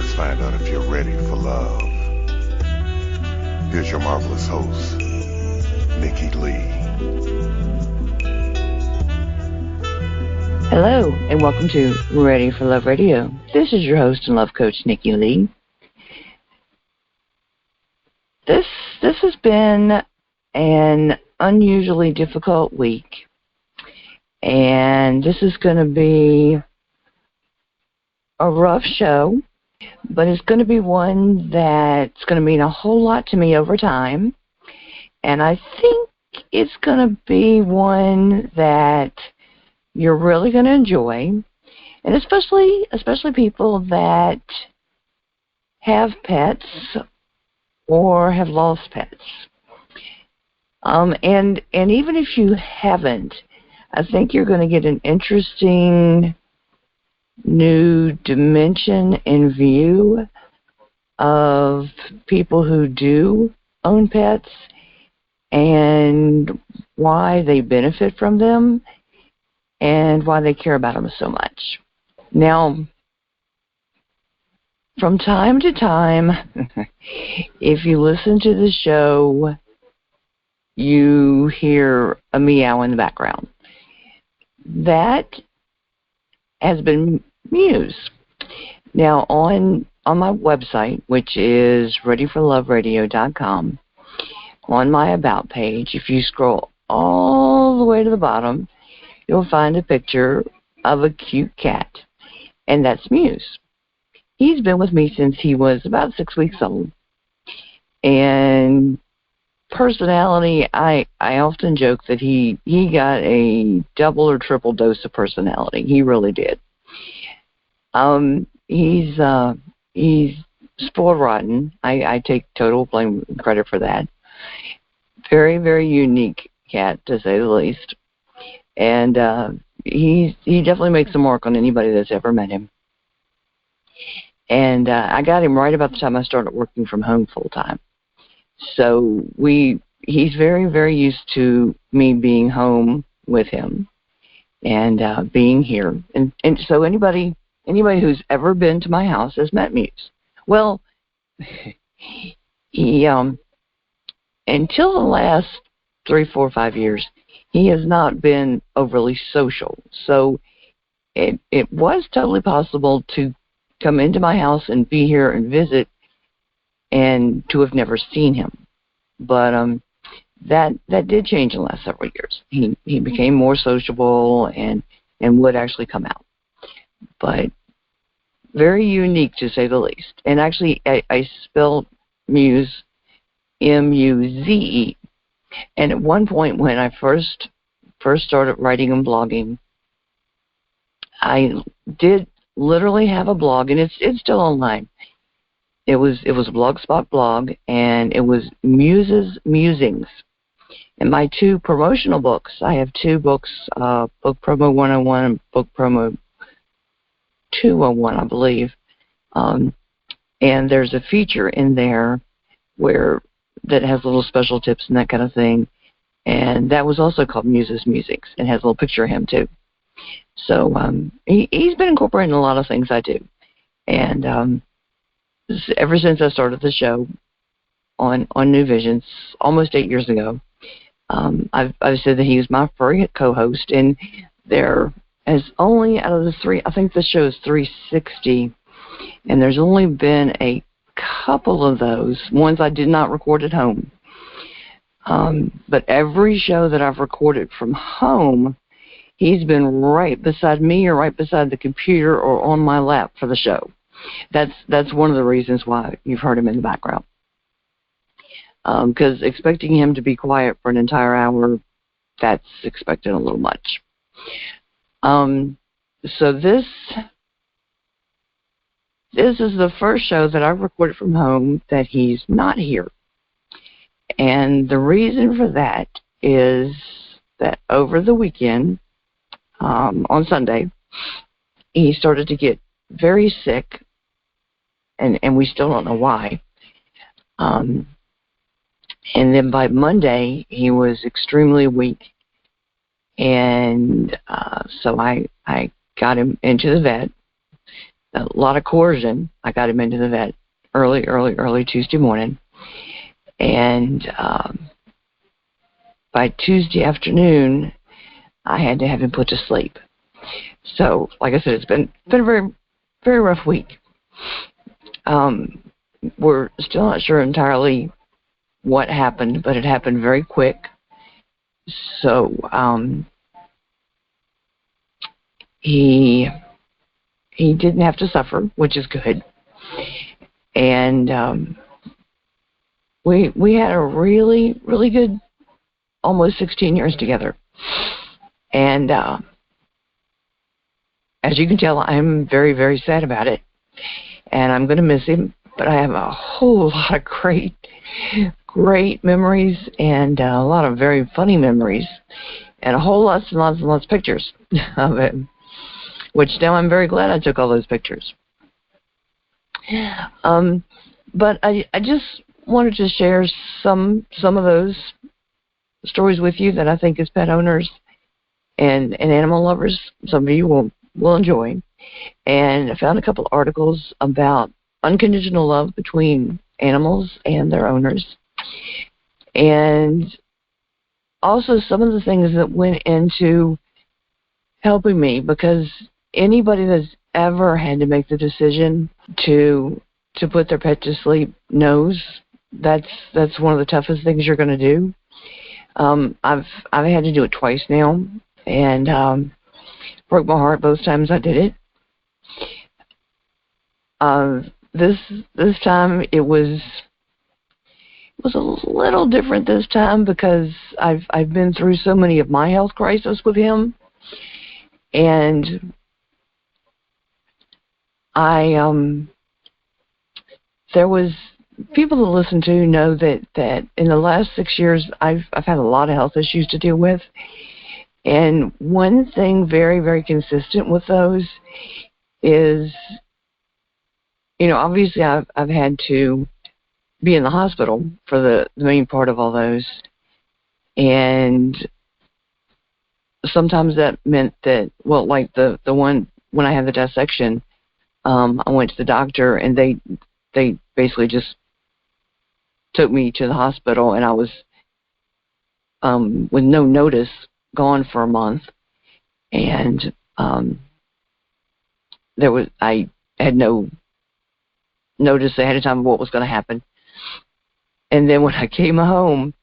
let's find out if you're ready for love. Here's your marvelous host, Nikki Lee. Hello, and welcome to Ready for Love Radio. This is your host and love coach, Nikki Lee. This has been an unusually difficult week, and this is going to be a rough show, but it's going to be one that's going to mean a whole lot to me over time, and I think it's going to be one that you're really going to enjoy, and especially people that have pets or have lost pets. And even if you haven't, I think you're going to get an interesting new dimension and view of people who do own pets and why they benefit from them and why they care about them so much. Now, from time to time, if you listen to the show, you hear a meow in the background. That has been Muze. Now, on my website, which is readyforloveradio.com, on my About page, if you scroll all the way to the bottom, you'll find a picture of a cute cat, and that's Muze. He's been with me since he was about 6 weeks old. And personality, I often joke that he got a double or triple dose of personality. He really did. He's spoiled rotten. I take total blame and credit for that. Very, very unique cat, to say the least. And he definitely makes a mark on anybody that's ever met him. And I got him right about the time I started working from home full time. So he's very, very used to me being home with him and being here. And so anybody who's ever been to my house has met Muze. Well, he until the last 3, 4, 5 years, he has not been overly social. So it was totally possible to come into my house and be here and visit and to have never seen him. But that did change in the last several years. He became more sociable and would actually come out. But very unique, to say the least. And actually, I spelled Muze, M-U-Z-E. And at one point when I first started writing and blogging, I did literally have a blog, and it's still online. It was a Blogspot blog, and it was Muze's Musings. And my 2 promotional books, I have 2 books, Book Promo 101 and Book Promo 201, I believe. And there's a feature in there that has little special tips and that kind of thing. And that was also called Muze's Musings, and has a little picture of him, too. So he's been incorporating a lot of things I do. And ever since I started the show on New Visions, almost 8 years ago, I've said that he was my furry co-host. And there has only, out of the 3, I think the show is 360, and there's only been a couple of those ones I did not record at home. But every show that I've recorded from home, he's been right beside me or right beside the computer or on my lap for the show. That's one of the reasons why you've heard him in the background. Because expecting him to be quiet for an entire hour, that's expecting a little much. So this is the first show that I've recorded from home that he's not here. And the reason for that is that over the weekend, on Sunday, he started to get very sick, and we still don't know why. And then by Monday, he was extremely weak, and so I got him into the vet, a lot of coercion. I got him into the vet early Tuesday morning. And by Tuesday afternoon, I had to have him put to sleep. So, like I said, it's been a very, very rough week. We're still not sure entirely what happened, but it happened very quick. So, he didn't have to suffer, which is good. And we had a really, really good almost 16 years together. And as you can tell, I'm very, very sad about it. And I'm going to miss him. But I have a whole lot of great memories and a lot of very funny memories. And a whole lots and lots of pictures of him. Which now I'm very glad I took all those pictures. But I just wanted to share some of those stories with you that I think as pet owners and animal lovers, some of you will enjoy. And I found a couple of articles about unconditional love between animals and their owners. And also some of the things that went into helping me, because anybody that's ever had to make the decision to put their pet to sleep knows that's one of the toughest things you're going to do. I've had to do it twice now, and broke my heart both times I did it. This time it was a little different this time because I've been through so many of my health crises with him, and there was people that listen to know that in the last 6 years I've had a lot of health issues to deal with, and one thing very, very consistent with those is, obviously I've had to be in the hospital for the main part of all those, and sometimes that meant that, well, like the one when I had the dissection, I went to the doctor and they basically just took me to the hospital, and I was with no notice gone for a month, and I had no notice ahead of time of what was going to happen. And then when I came home,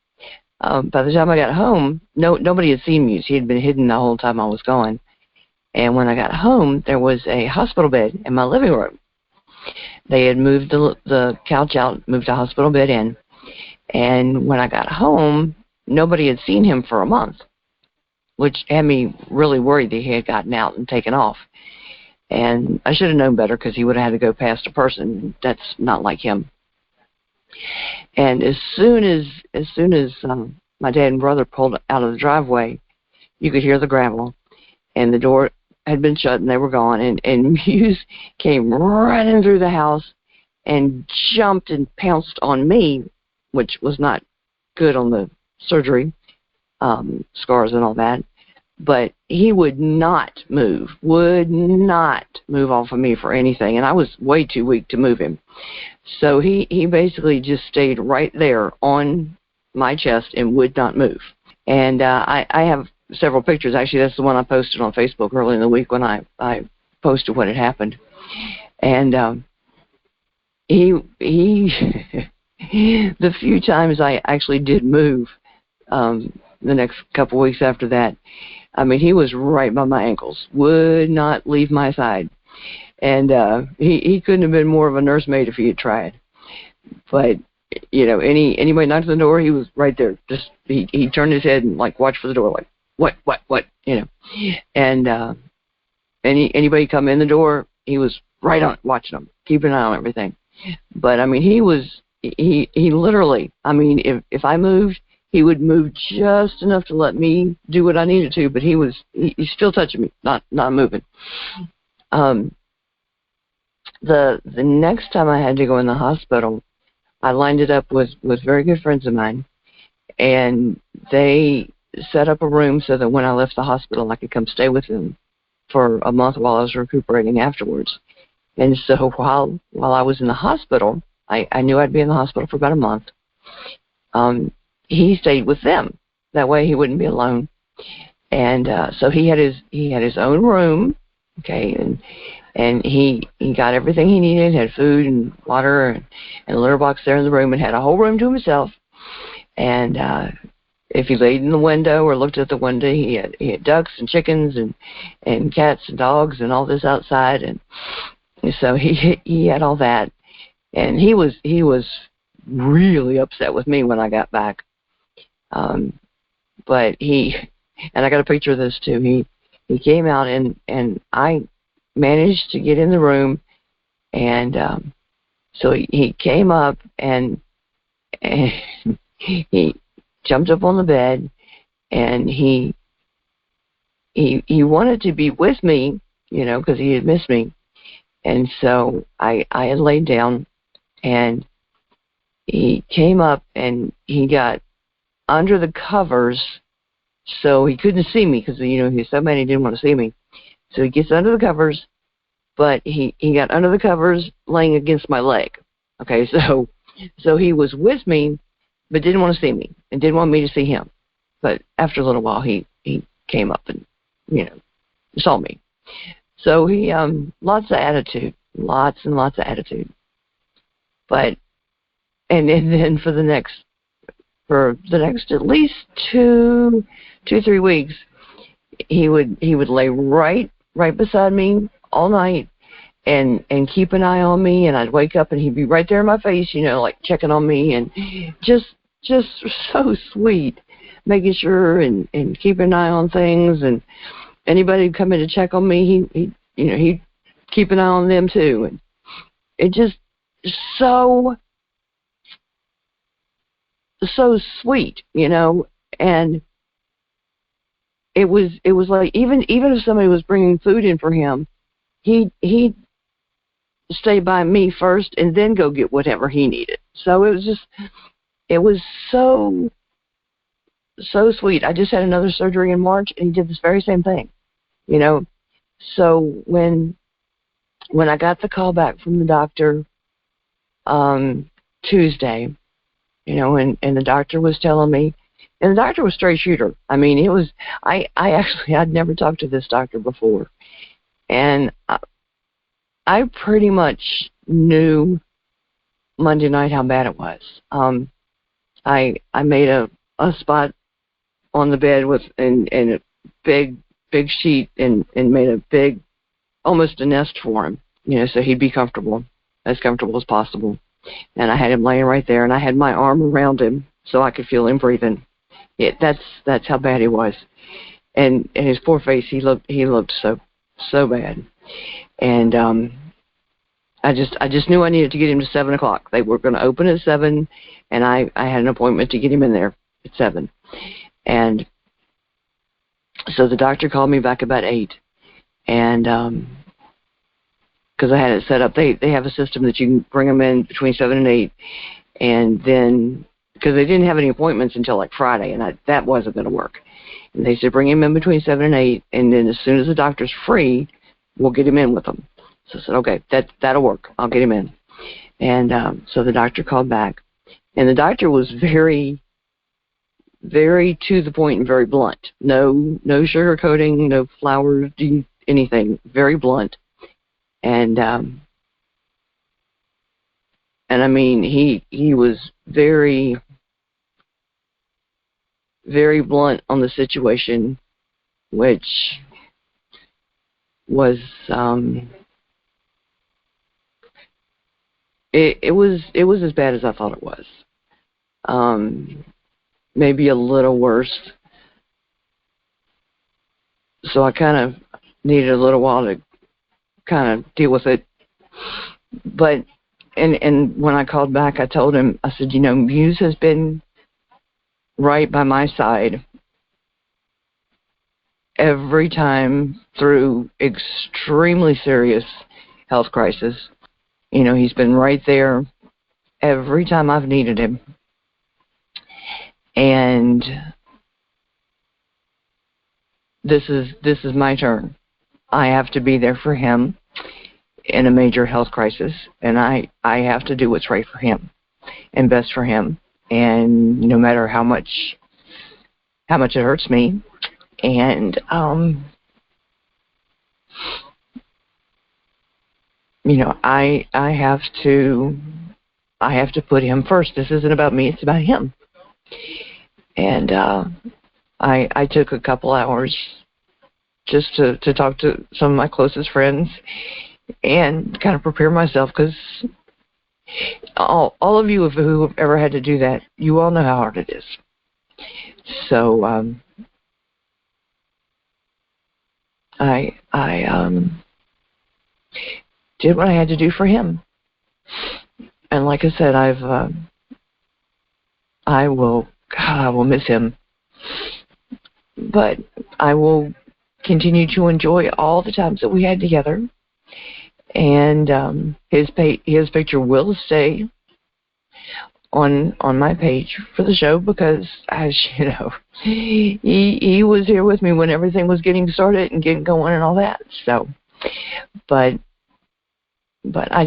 by the time I got home, nobody had seen Muze. He had been hidden the whole time I was gone. And when I got home, there was a hospital bed in my living room. They had moved the couch out, moved a hospital bed in. And when I got home, nobody had seen him for a month, which had me really worried that he had gotten out and taken off. And I should have known better, because he would have had to go past a person. That's not like him. And as soon as my dad and brother pulled out of the driveway, you could hear the gravel, and the door had been shut and they were gone. And Muze came running through the house and jumped and pounced on me, which was not good on the surgery, scars and all that. But he would not move off of me for anything. And I was way too weak to move him. So he basically just stayed right there on my chest and would not move. And I have several pictures. Actually, that's the one I posted on Facebook early in the week when I posted what had happened. And he the few times I actually did move the next couple weeks after that, I mean, he was right by my ankles, would not leave my side. And he couldn't have been more of a nursemaid if he had tried. But, anybody knocked on the door, he was right there. Just he turned his head and, watched for the door, what, And anybody come in the door, he was right on it, watching them, keeping an eye on everything. But, I mean, he literally, I mean, if I moved, he would move just enough to let me do what I needed to, but he's still touching me, not moving. The next time I had to go in the hospital, I lined it up with very good friends of mine, and they set up a room so that when I left the hospital, I could come stay with them for a month while I was recuperating afterwards. And so while I was in the hospital, I knew I'd be in the hospital for about a month. He stayed with them. That way he wouldn't be alone. And so he had his own room, okay, and he got everything he needed, had food and water and a litter box there in the room, and had a whole room to himself. And if he laid in the window or looked at the window, he had ducks and chickens and cats and dogs and all this outside. And so he had all that. And he was really upset with me when I got back. But and I got a picture of this too. He came out and I managed to get in the room, and so he came up and he jumped up on the bed, and he wanted to be with me, because he had missed me. And so I had laid down, and he came up and he got under the covers, so he couldn't see me because he was so mad he didn't want to see me. So he gets under the covers, but he got under the covers laying against my leg. Okay, so he was with me, but didn't want to see me and didn't want me to see him. But after a little while, he came up and saw me. So he lots of attitude, lots and lots of attitude. But and then for the next at least 2-3 weeks, he would lay right beside me all night and keep an eye on me, and I'd wake up and he'd be right there in my face, like checking on me, and just so sweet, making sure and keeping an eye on things, and anybody who'd come in to check on me, he'd keep an eye on them too. And it just so sweet, and it was like even if somebody was bringing food in for him, he'd stay by me first and then go get whatever he needed. So it was so sweet. I just had another surgery in March, and he did this very same thing, So when I got the call back from the doctor Tuesday, and the doctor was telling me, and the doctor was straight shooter. I mean, it was, I'd never talked to this doctor before. And I pretty much knew Monday night how bad it was. I made a spot on the bed and a big sheet and made a big, almost a nest for him, so he'd be as comfortable as possible. And I had him laying right there, and I had my arm around him so I could feel him breathing. That's how bad he was. And his poor face, he looked so bad. And I just knew I needed to get him to 7:00. They were going to open at 7, and I had an appointment to get him in there at 7. And so the doctor called me back about 8, and because I had it set up, they have a system that you can bring them in between 7 and 8, and then because they didn't have any appointments until like Friday, and that wasn't going to work. And they said bring him in between 7 and 8, and then as soon as the doctor's free, we'll get him in with them. So I said, okay, that'll work. I'll get him in. And so the doctor called back, and the doctor was very, very to the point and very blunt. No sugarcoating, no flowers, anything. Very blunt. And I mean, he was very, very blunt on the situation, which was it was as bad as I thought it was. Maybe a little worse. So I kind of needed a little while to kind of deal with it. But and when I called back, I told him, I said, Muze has been right by my side every time through extremely serious health crisis. He's been right there every time I've needed him. And this is my turn. I have to be there for him. in a major health crisis, and I have to do what's right for him and best for him, and no matter how much it hurts me. And I have to put him first. This isn't about me, it's about him. And I took a couple hours just to talk to some of my closest friends and kind of prepare myself, because all of you who have ever had to do that, you all know how hard it is. So I did what I had to do for him, and like I said, I will miss him, but I will continue to enjoy all the times that we had together. And his picture will stay on my page for the show, because, as you know, he was here with me when everything was getting started and getting going and all that. So, but I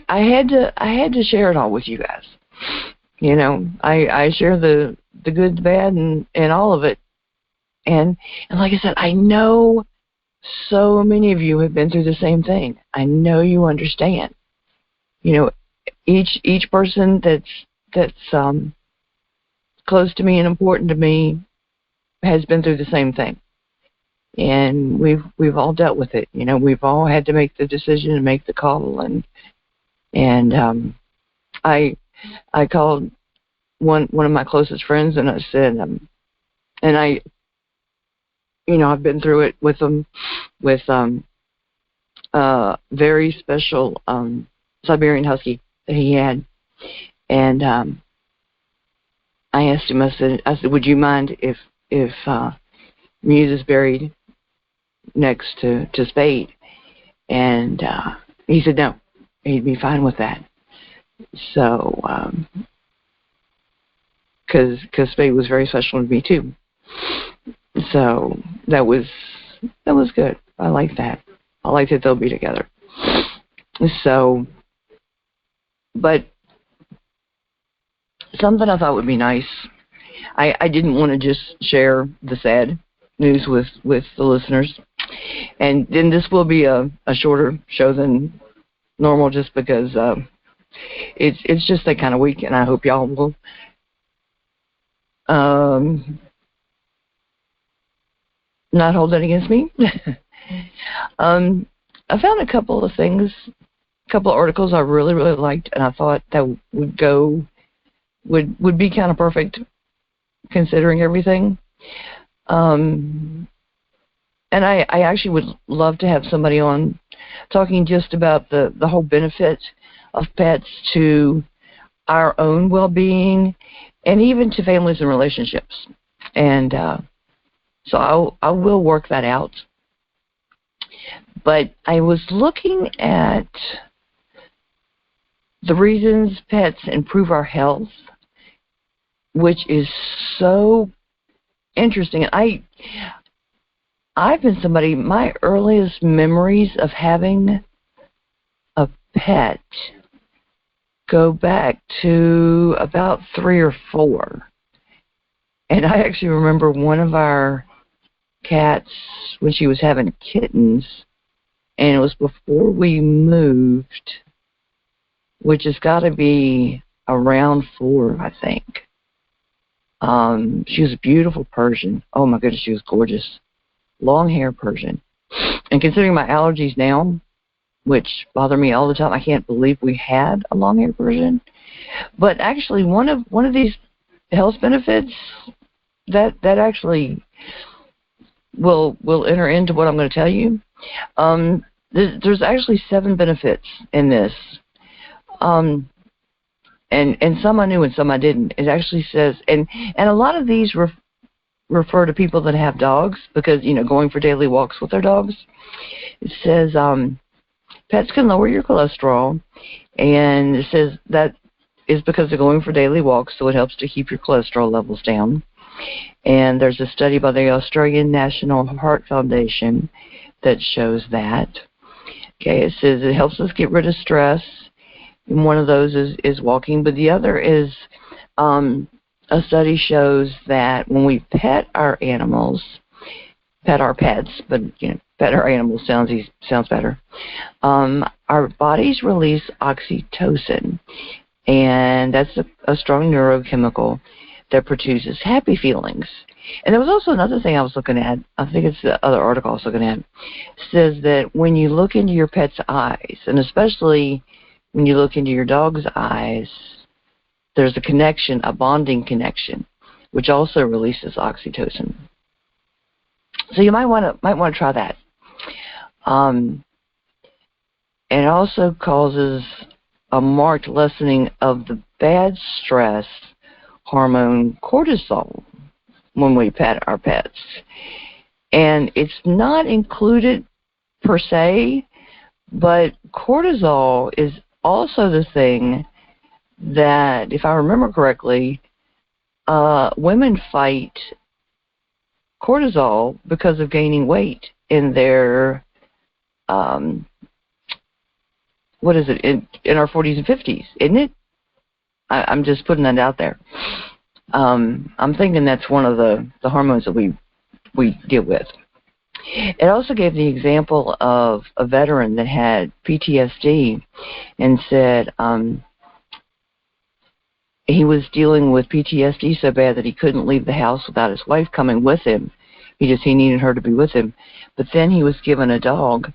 had to share it all with you guys. I share the good, the bad, and all of it. And like I said, I know so many of you have been through the same thing. I know you understand. Each person that's close to me and important to me has been through the same thing, and we've all dealt with it. We've all had to make the decision and make the call. And I called one of my closest friends, and I said, and I've been through it with them, with very special Siberian Husky that he had. And I asked him, I said, would you mind if Muze is buried next to Spade? And he said no, he'd be fine with that. So, because Spade was very special to me too. So that was good. I like that. I like that they'll be together. So, but something I thought would be nice. I didn't want to just share the sad news with the listeners, and then this will be a shorter show than normal, just because it's just that kind of week, and I hope y'all will not hold that against me. I found a couple of things, a couple of articles I really, really liked, and I thought that would be kind of perfect considering everything. And I actually would love to have somebody on talking just about the whole benefit of pets to our own well-being and even to families and relationships. And so I will work that out. But I was looking at the reasons pets improve our health, which is so interesting. I've been somebody, my earliest memories of having a pet go back to about 3 or 4. And I actually remember one of our cats when she was having kittens, and it was before we moved, which has got to be around 4, I think. She was a beautiful Persian. Oh my goodness, she was gorgeous. Long hair Persian. And considering my allergies now, which bother me all the time, I can't believe we had a long hair Persian. But actually, one of these health benefits that actually will enter into what I'm going to tell you. There's actually 7 benefits in this. And some I knew and some I didn't. It actually says, and a lot of these refer to people that have dogs, because, going for daily walks with their dogs. It says pets can lower your cholesterol, and it says that is because they're going for daily walks, so it helps to keep your cholesterol levels down. And there's a study by the Australian National Heart Foundation that shows that. Okay, it says it helps us get rid of stress. And one of those is walking, but the other is a study shows that when we pet our animals, pet our pets, but pet our animals sounds better. Our bodies release oxytocin, and that's a strong neurochemical that produces happy feelings. And there was also another thing I was looking at. I think it's the other article I was looking at. It says that when you look into your pet's eyes, and especially when you look into your dog's eyes, there's a connection, a bonding connection, which also releases oxytocin. So you might want to try that. And it also causes a marked lessening of the bad stress hormone cortisol when we pet our pets. And it's not included per se, but cortisol is also the thing that, if I remember correctly, women fight cortisol because of gaining weight in their, in our 40s and 50s, isn't it? I'm just putting that out there. I'm thinking that's one of the hormones that we deal with. It also gave the example of a veteran that had PTSD and said he was dealing with PTSD so bad that he couldn't leave the house without his wife coming with him. He needed her to be with him. But then he was given a dog,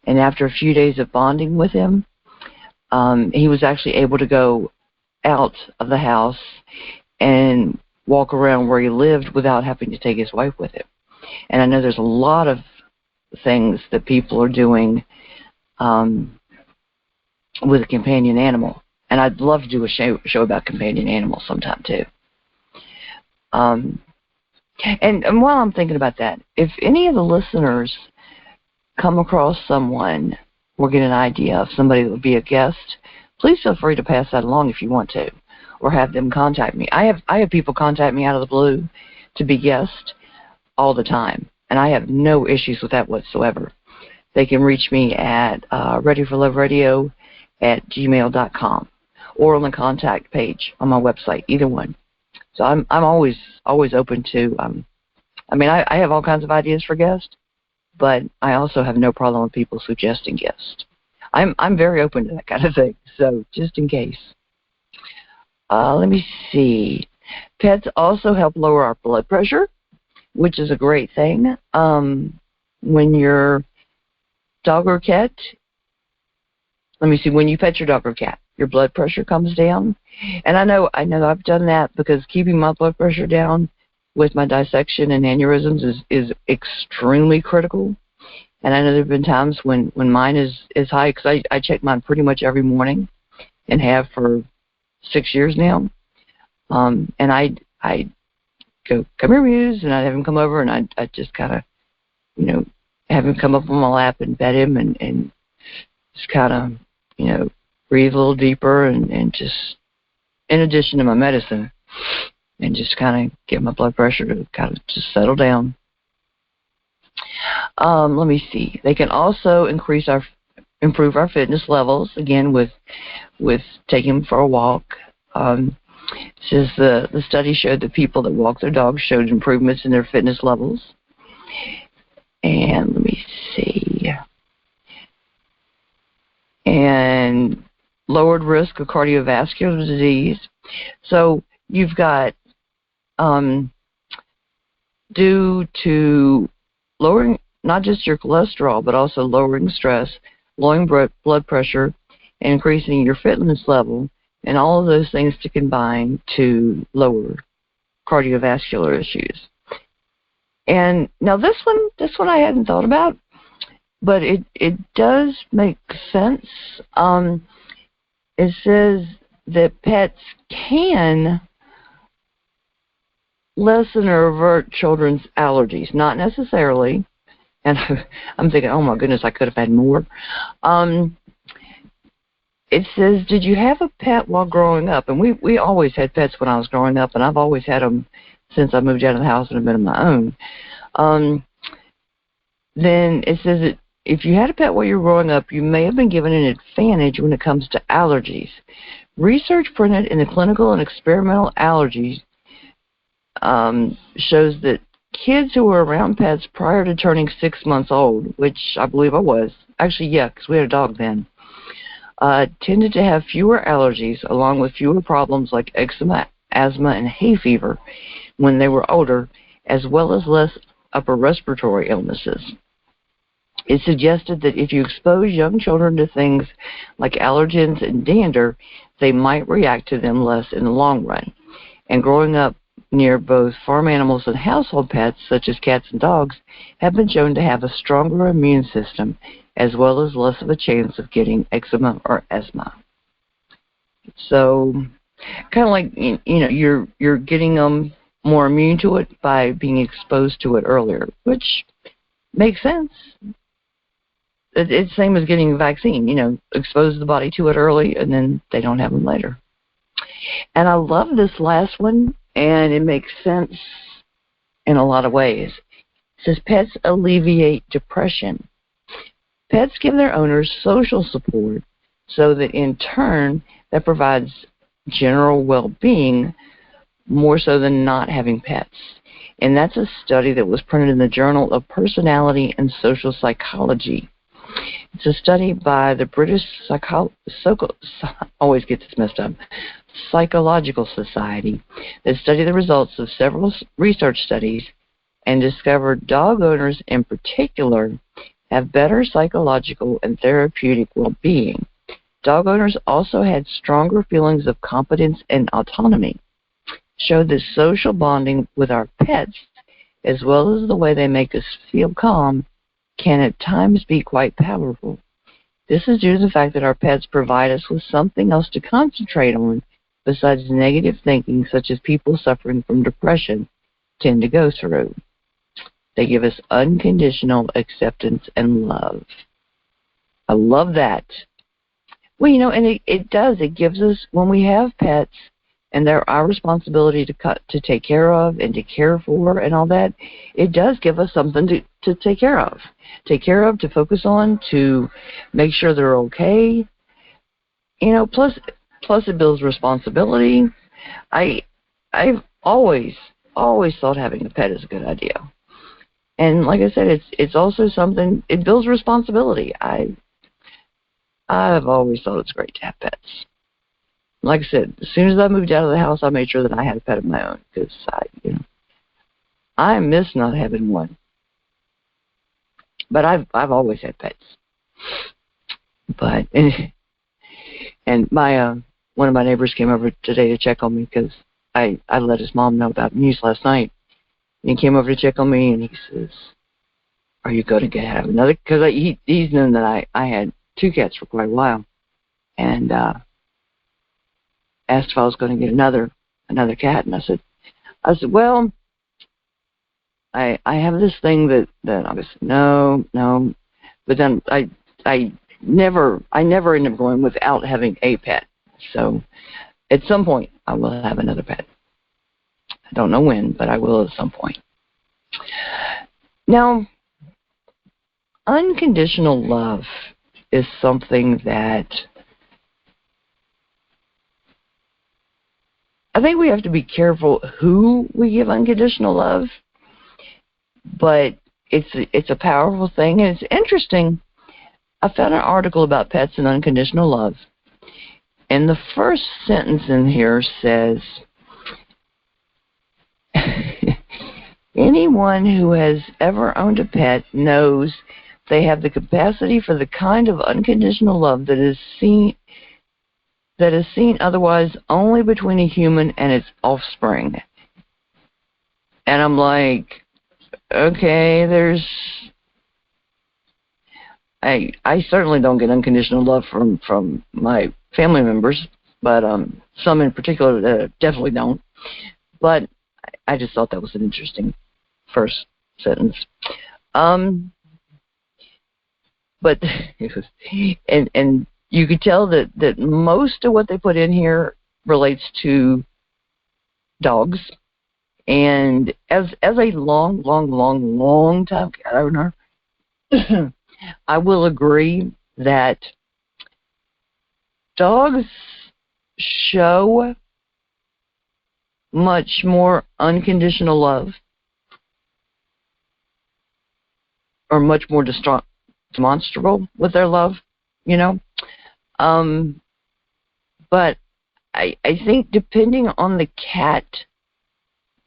and after a few days of bonding with him, he was actually able to go out of the house and walk around where he lived without having to take his wife with him. And I know there's a lot of things that people are doing with a companion animal. And I'd love to do a show about companion animals sometime too. And while I'm thinking about that, if any of the listeners come across someone or get an idea of somebody that would be a guest, please feel free to pass that along if you want to, or have them contact me. I have people contact me out of the blue to be guests all the time, and I have no issues with that whatsoever. They can reach me at readyforloveradio@gmail.com or on the contact page on my website, either one. So I'm always open to. I have all kinds of ideas for guests, but I also have no problem with people suggesting guests. I'm very open to that kind of thing. So just in case. Let me see. Pets also help lower our blood pressure, which is a great thing. When your dog or cat, when you pet your dog or cat, your blood pressure comes down. And I know I've done that because keeping my blood pressure down with my dissection and aneurysms is extremely critical. And I know there have been times when mine is high, because I check mine pretty much every morning and have for 6 years now. And I go, "Come here, Muze," and I have him come over, and I just kind of, have him come up on my lap and pet him and just kind of, breathe a little deeper and just, in addition to my medicine, and just kind of get my blood pressure to kind of just settle down. Let me see. They can also improve our fitness levels, again, with taking them for a walk. It says the study showed that people that walk their dogs showed improvements in their fitness levels. And let me see. And lowered risk of cardiovascular disease. So you've got, due to lowering not just your cholesterol, but also lowering stress, lowering blood pressure, and increasing your fitness level, and all of those things to combine to lower cardiovascular issues. And now this one I hadn't thought about, but it does make sense. It says that pets can lessen or avert children's allergies, not necessarily. And I'm thinking, oh my goodness, I could have had more. It says, did you have a pet while growing up? And we always had pets when I was growing up, and I've always had them since I moved out of the house and I've been on my own. Then it says that if you had a pet while you were growing up, you may have been given an advantage when it comes to allergies. Research printed in the Clinical and Experimental Allergies shows that kids who were around pets prior to turning 6 months old, which I believe I was, actually, yeah, because we had a dog then, tended to have fewer allergies along with fewer problems like eczema, asthma, and hay fever when they were older, as well as less upper respiratory illnesses. It suggested that if you expose young children to things like allergens and dander, they might react to them less in the long run. And growing up near both farm animals and household pets, such as cats and dogs, have been shown to have a stronger immune system, as well as less of a chance of getting eczema or asthma. So, kind of like, you know, you're getting them more immune to it by being exposed to it earlier, which makes sense. It's the same as getting a vaccine, you know, expose the body to it early and then they don't have them later. And I love this last one, and it makes sense in a lot of ways. It says pets alleviate depression. Pets give their owners social support so that in turn that provides general well-being more so than not having pets. And that's a study that was printed in the Journal of Personality and Social Psychology. It's a study by the British always get this messed up, Psychological Society that studied the results of several research studies and discovered dog owners in particular have better psychological and therapeutic well-being. Dog owners also had stronger feelings of competence and autonomy. Showed that social bonding with our pets, as well as the way they make us feel calm, can at times be quite powerful. This is due to the fact that our pets provide us with something else to concentrate on besides negative thinking, such as people suffering from depression tend to go through. They give us unconditional acceptance and love. I love that. Well, you know, and it does. It gives us, when we have pets, and they're our responsibility to take care of and to care for and all that, it does give us something to take care of, to focus on, to make sure they're okay. You know, plus it builds responsibility. I've always thought having a pet is a good idea. And like I said, it's also something, it builds responsibility. I've always thought it's great to have pets. Like I said, as soon as I moved out of the house, I made sure that I had a pet of my own because I miss not having one. But I've always had pets. But and my one of my neighbors came over today to check on me because I let his mom know about Muze last night, and he came over to check on me and he says, "Are you going to have another?" Because he's known that I had 2 cats for quite a while, and asked if I was going to get another cat, and I said, well, I have this thing that I was no, but then I never end up going without having a pet. So at some point I will have another pet. I don't know when, but I will at some point. Now, unconditional love is something that I think we have to be careful who we give unconditional love, but it's a powerful thing, and it's interesting. I found an article about pets and unconditional love, and the first sentence in here says, anyone who has ever owned a pet knows they have the capacity for the kind of unconditional love that is seen otherwise only between a human and its offspring. And I'm like, okay, I certainly don't get unconditional love from my family members, but some in particular definitely don't. But I just thought that was an interesting first sentence. But and you could tell that most of what they put in here relates to dogs. And as a long time cat owner, I will agree that dogs show much more unconditional love, or much more demonstrable with their love, you know. But I think depending on the cat,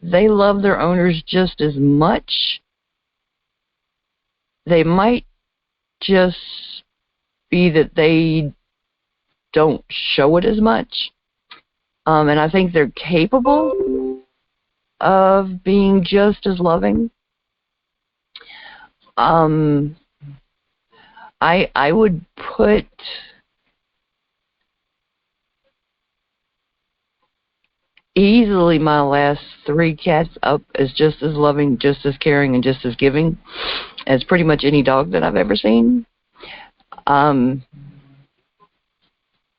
they love their owners just as much. They might just be that they don't show it as much. And I think they're capable of being just as loving. I would put easily my last 3 cats up as just as loving, just as caring, and just as giving as pretty much any dog that I've ever seen. But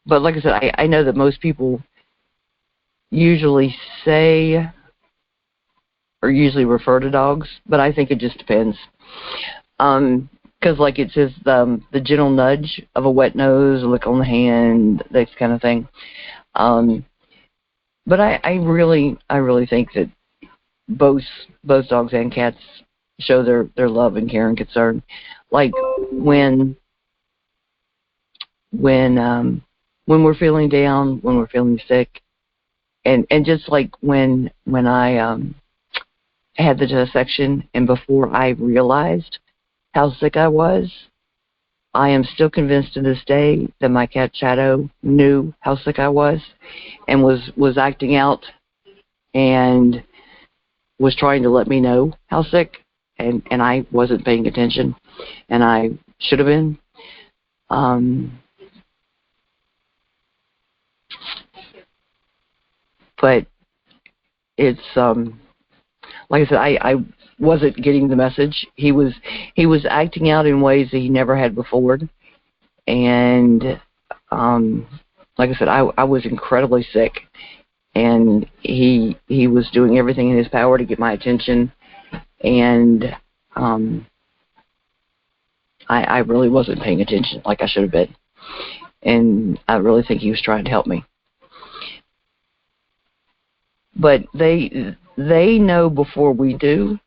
like I said, I know that most people usually say or usually refer to dogs, but I think it just depends. Because like it says, the gentle nudge of a wet nose, a lick on the hand, that kind of thing. But I really think that both dogs and cats show their love and care and concern. Like when we're feeling down, when we're feeling sick, and just like when I had the dissection, and before I realized how sick I was, I am still convinced to this day that my cat Shadow knew how sick I was and was acting out and was trying to let me know how sick, and I wasn't paying attention, and I should have been. But it's like I said, I wasn't getting the message. He was acting out in ways that he never had before, and like I said, I was incredibly sick, and he was doing everything in his power to get my attention, and I really wasn't paying attention like I should have been, and I really think he was trying to help me. But they know before we do,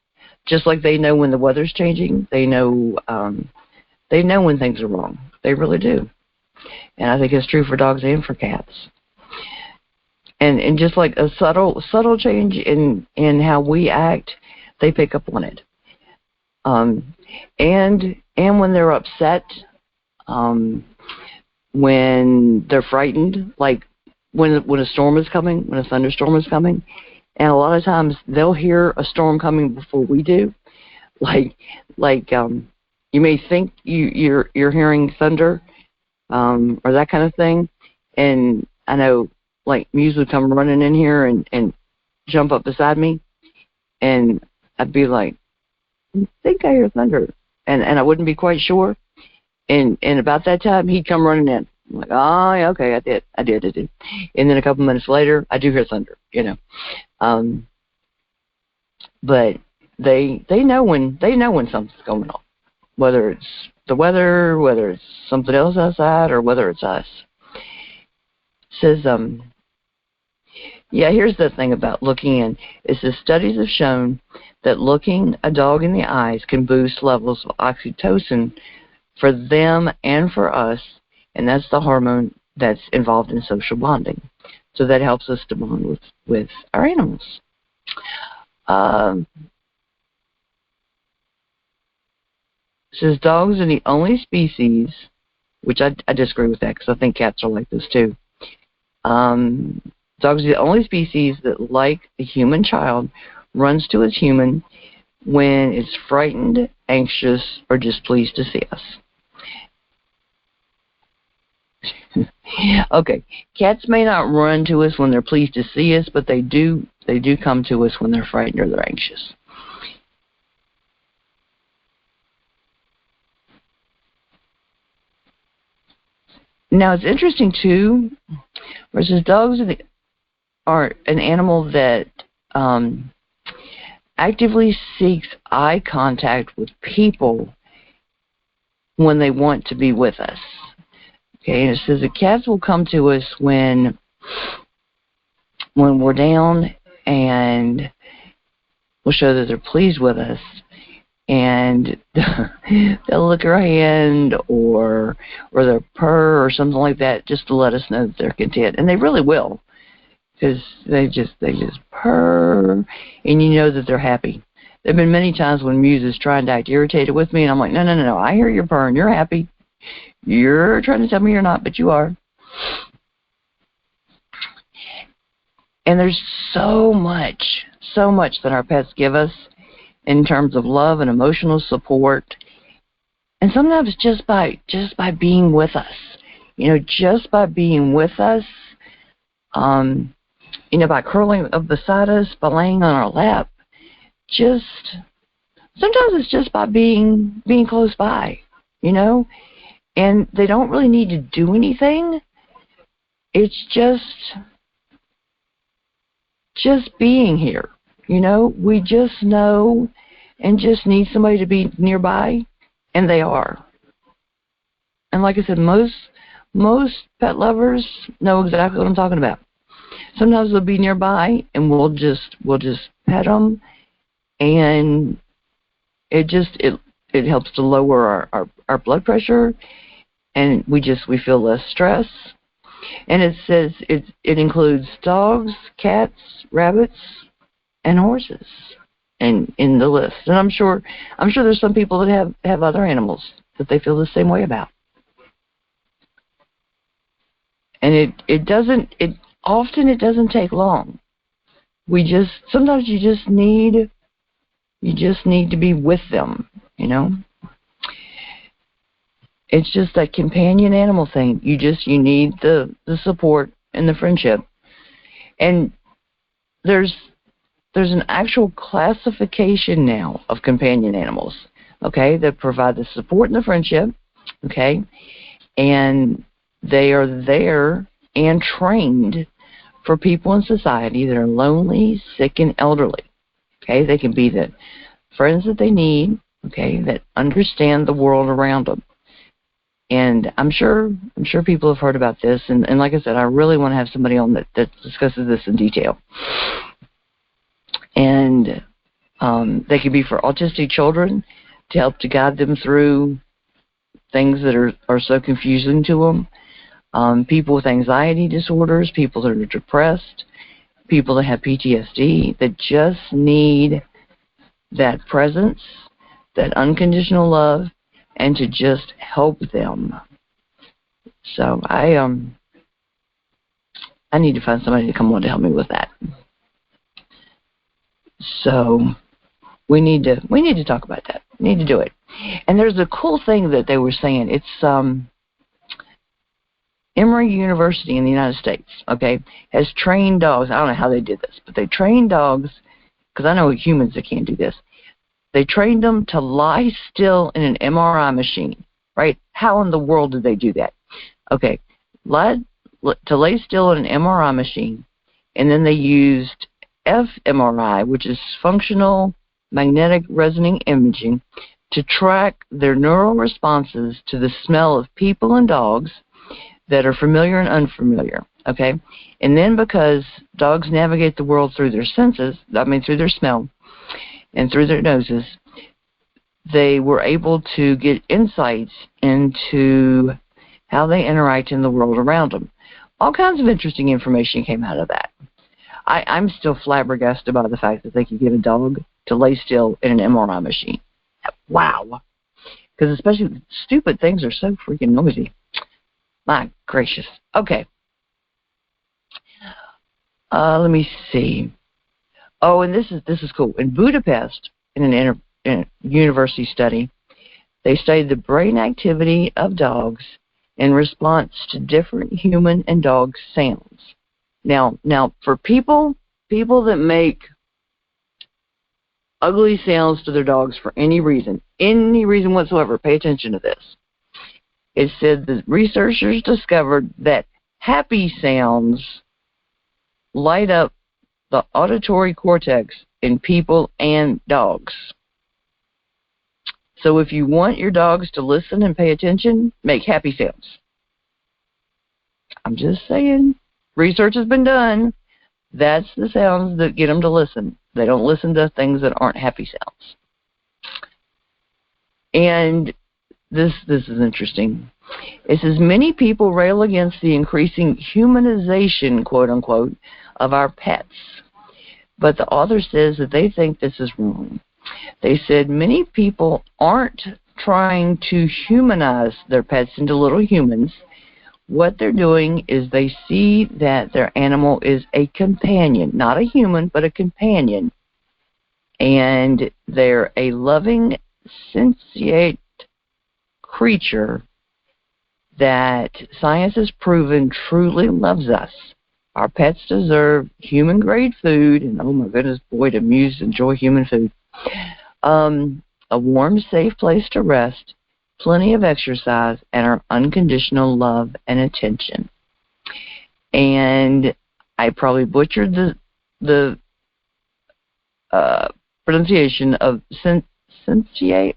just like they know when the weather's changing. They know when things are wrong. They really do, and I think it's true for dogs and for cats. And just like a subtle change in how we act, they pick up on it. And when they're upset, when they're frightened, like when a storm is coming, when a thunderstorm is coming, and a lot of times they'll hear a storm coming before we do. Like you may think you're hearing thunder, or that kind of thing, and I know like Muze would come running in here and jump up beside me, and I'd be like, I think I hear thunder, and I wouldn't be quite sure, and about that time he'd come running in. I'm like, oh yeah, okay, I did, and then a couple minutes later I do hear thunder, you know. But they know when something's going on, whether it's the weather, whether it's something else outside, or whether it's us. It says, yeah, here's the thing about looking in. It says studies have shown that looking a dog in the eyes can boost levels of oxytocin for them and for us, and that's the hormone that's involved in social bonding. So that helps us to bond with our animals. It says dogs are the only species, which I disagree with that because I think cats are like this too. Dogs are the only species that, like the human child, runs to its human when it's frightened, anxious, or displeased to see us. Okay, cats may not run to us when they're pleased to see us, but they do come to us when they're frightened or they're anxious. Now it's interesting too, versus dogs are an animal that actively seeks eye contact with people when they want to be with us. Okay, and it says the cats will come to us when we're down, and we'll show that they're pleased with us, and they'll lick our hand or they'll purr or something like that, just to let us know that they're content, and they really will, because they just purr, and you know that they're happy. There have been many times when Muze is trying to act irritated with me, and I'm like, no, I hear your purring, you're happy. You're trying to tell me you're not, but you are. And there's so much that our pets give us in terms of love and emotional support. And sometimes just by being with us, just by being with us, by curling up beside us, by laying on our lap, sometimes it's just by being close by, and they don't really need to do anything. It's just being here, we just know and just need somebody to be nearby, and they are. And like I said, most pet lovers know exactly what I'm talking about. Sometimes they'll be nearby, and we'll just pet them, and it helps to lower our blood pressure, and we feel less stress. And it says it includes dogs, cats, rabbits, and horses, and in the list. And I'm sure there's some people that have other animals that they feel the same way about. And it doesn't take long. Sometimes you just need to be with them, It's just that companion animal thing. You need the support and the friendship. And there's an actual classification now of companion animals, okay, that provide the support and the friendship, okay, and they are there and trained for people in society that are lonely, sick, and elderly, okay. They can be the friends that they need, okay, that understand the world around them. And I'm sure people have heard about this, and like I said, I really want to have somebody on that discusses this in detail. And they can be for autistic children to help to guide them through things that are so confusing to them. People with anxiety disorders, people that are depressed, people that have PTSD, that just need that presence, that unconditional love, and to just help them. So I need to find somebody to come on to help me with that. So we need to talk about that. We need to do it. And there's a cool thing that they were saying. It's Emory University in the United States, okay, has trained dogs. I don't know how they did this, but they trained dogs, because I know humans that can't do this. They trained them to lie still in an MRI machine, right? How in the world did they do that? Okay, to lay still in an MRI machine, and then they used fMRI, which is functional magnetic resonance imaging, to track their neural responses to the smell of people and dogs that are familiar and unfamiliar, okay? And then because dogs navigate the world through their senses, through their smell, and through their noses, they were able to get insights into how they interact in the world around them. All kinds of interesting information came out of that. I'm still flabbergasted by the fact that they could get a dog to lay still in an MRI machine. Wow. Because especially stupid things are so freaking noisy. My gracious. Okay. Let me see. Oh, and this is cool. In Budapest, in a university study, they studied the brain activity of dogs in response to different human and dog sounds. Now, for people that make ugly sounds to their dogs for any reason whatsoever, pay attention to this. It said that researchers discovered that happy sounds light up the auditory cortex in people and dogs. So if you want your dogs to listen and pay attention, make happy sounds. I'm just saying. Research has been done. That's the sounds that get them to listen. They don't listen to things that aren't happy sounds. And this is interesting. It says, many people rail against the increasing humanization, quote unquote, of our pets. But the author says that they think this is wrong. They said many people aren't trying to humanize their pets into little humans. What they're doing is they see that their animal is a companion, not a human, but a companion. And they're a loving, sentient creature that science has proven truly loves us. Our pets deserve human-grade food, and oh my goodness, boy, do Muze enjoy human food. A warm, safe place to rest, plenty of exercise, and our unconditional love and attention. And I probably butchered the pronunciation of sentient,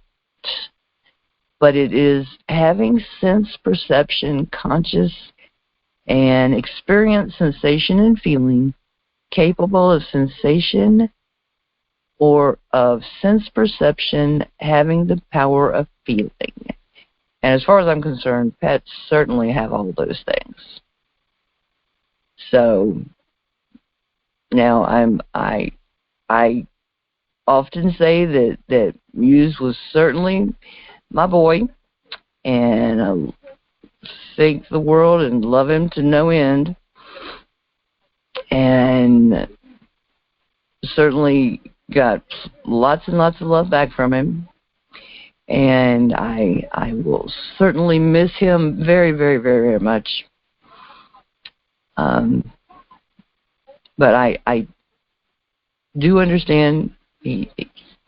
but it is having sense, perception, conscious, and experience sensation and feeling, capable of sensation or of sense perception, having the power of feeling. And as far as I'm concerned, pets certainly have all those things. So now I often say that Muze was certainly my boy, and I thank the world and love him to no end, and certainly got lots and lots of love back from him, and I will certainly miss him very, very, very, very much. But I do understand he's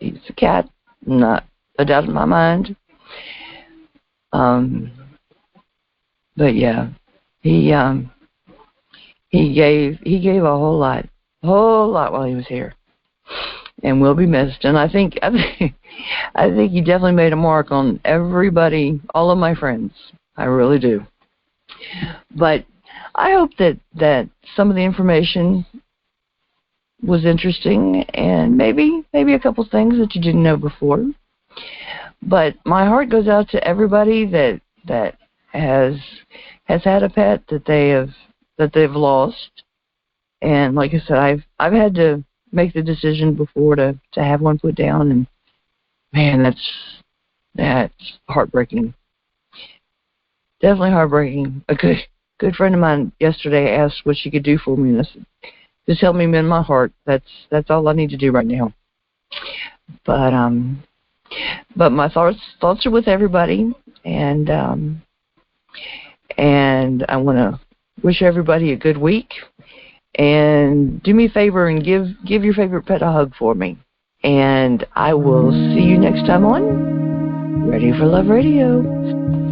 a cat, not a doubt in my mind. But yeah, he gave a whole lot while he was here, and will be missed. And I think he definitely made a mark on everybody, all of my friends. I really do. But I hope that some of the information was interesting, and maybe a couple things that you didn't know before. But my heart goes out to everybody that has had a pet that they've lost. And like I said, I've had to make the decision before to have one put down, and man, that's heartbreaking. Definitely heartbreaking. A good friend of mine yesterday asked what she could do for me, and I said, just help me mend my heart. That's all I need to do right now. But my thoughts are with everybody, and I want to wish everybody a good week. And do me a favor and give your favorite pet a hug for me. And I will see you next time on Ready for Love Radio.